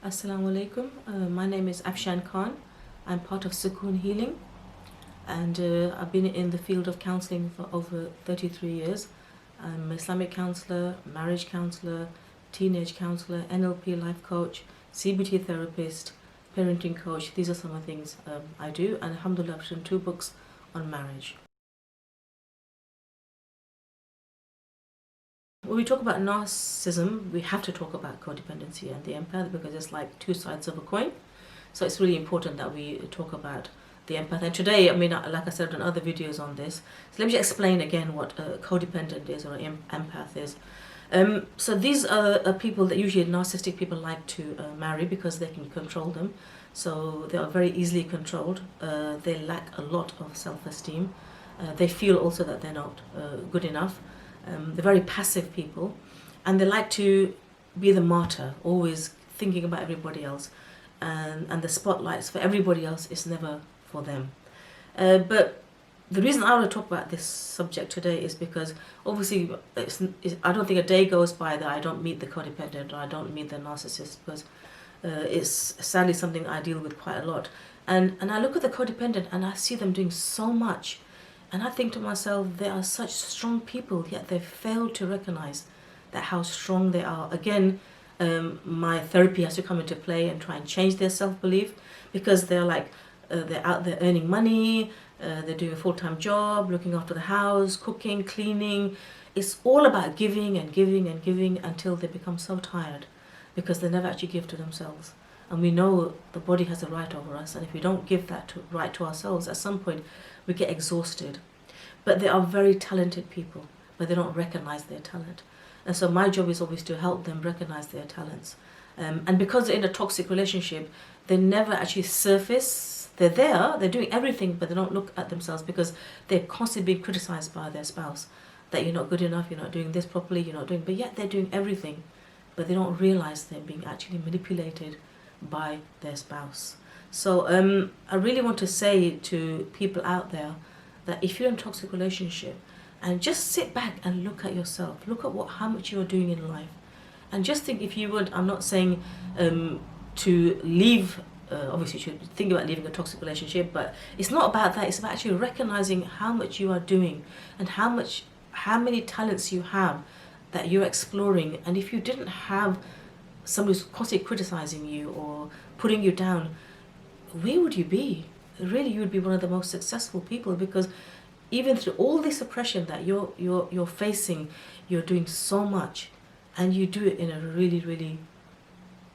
Assalamu alaikum. My name is Afshan Khan. I'm part of Sukoonhealing, and I've been in the field of counselling for over 33 years. I'm an Islamic counsellor, marriage counsellor, teenage counsellor, NLP life coach, CBT therapist, parenting coach. These are some of the things I do, and alhamdulillah, I've written 2 books on marriage. When we talk about narcissism, we have to talk about codependency and the empath because it's like 2 sides of a coin. So it's really important that we talk about the empath. And today, like I said, I've done other videos on this. So let me just explain again what a codependent is or an empath is. So these are people that usually narcissistic people like to marry because they can control them. So they are very easily controlled. They lack a lot of self-esteem. They feel also that they're not good enough. They're very passive people, and they like to be the martyr, always thinking about everybody else, and the spotlights for everybody else is never for them. But the reason I want to talk about this subject today is because obviously I don't think a day goes by that I don't meet the codependent or I don't meet the narcissist, because it's sadly something I deal with quite a lot. And I look at the codependent and I see them doing so much. And I think to myself, they are such strong people, yet they fail to recognize that how strong they are. Again, my therapy has to come into play and try and change their self-belief, because they're like, they're out there earning money, they're doing a full-time job, looking after the house, cooking, cleaning. It's all about giving and giving and giving until they become so tired, because they never actually give to themselves. And we know the body has a right over us, and if we don't give that right to ourselves, at some point we get exhausted. But they are very talented people, but they don't recognize their talent. And so my job is always to help them recognize their talents. And because they're in a toxic relationship, they never actually surface. They're there, they're doing everything, but they don't look at themselves because they're constantly being criticized by their spouse. That you're not good enough, you're not doing this properly, you're not doing, but yet they're doing everything. But they don't realize they're being actually manipulated by their spouse. So I really want to say to people out there that if you're in a toxic relationship, and just sit back and look at yourself, look at how much you're doing in life, and just think, if you would, I'm not saying to leave, obviously you should think about leaving a toxic relationship, but it's not about that. It's about actually recognizing how much you are doing and how many talents you have that you're exploring. And if you didn't have somebody who's constantly criticizing you or putting you down, where would you be? Really, you would be one of the most successful people, because even through all this oppression that you're facing, you're doing so much, and you do it in a really, really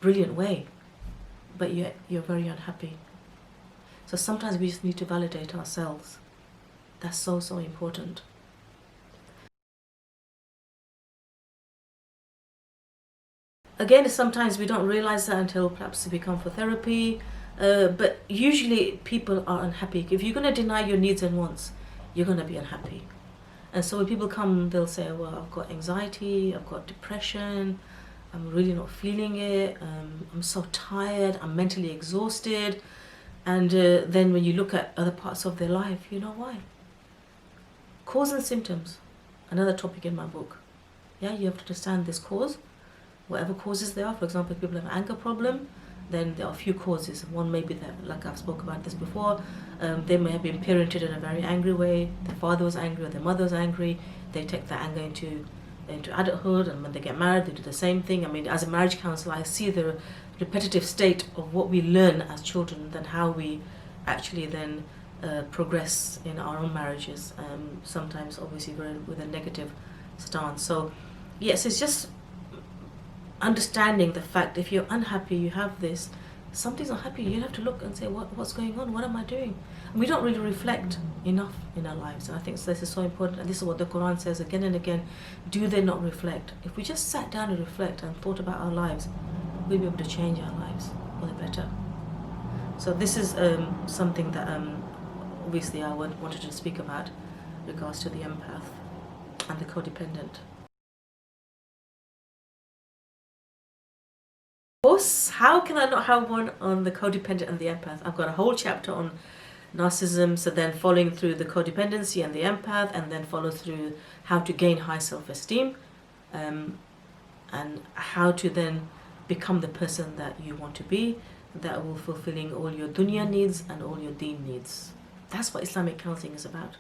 brilliant way, but you're very unhappy. So sometimes we just need to validate ourselves. That's so, so important. Again, sometimes we don't realize that until perhaps we come for therapy. But usually people are unhappy. If you're going to deny your needs and wants, you're going to be unhappy. And so when people come, they'll say, well, I've got anxiety, I've got depression, I'm really not feeling it, I'm so tired, I'm mentally exhausted. And then when you look at other parts of their life, you know why. Cause and symptoms, another topic in my book. Yeah, you have to understand this cause, whatever causes there are. For example, if people have an anger problem, then there are a few causes. One may be that, like I've spoke about this before, they may have been parented in a very angry way. Their father was angry or their mother was angry. They take that anger into adulthood, and when they get married, they do the same thing. I mean, as a marriage counsellor, I see the repetitive state of what we learn as children, than how we actually then progress in our own marriages. Sometimes, obviously, with a negative stance. So, yes, it's just understanding the fact, if you're unhappy, you have this, something's not happy, you have to look and say, what's going on, what am I doing? And we don't really reflect enough in our lives, and I think this is so important, and this is what the Quran says again and again. Do they not reflect? If we just sat down and reflect and thought about our lives, we'll be able to change our lives for the better. So this is something that obviously I wanted to speak about in regards to the empath and the codependent. Course, how can I not have one on the codependent and the empath? I've got a whole chapter on narcissism, so then following through the codependency and the empath, and then follow through how to gain high self-esteem, and how to then become the person that you want to be, that will fulfilling all your dunya needs and all your deen needs. That's what Islamic counselling is about.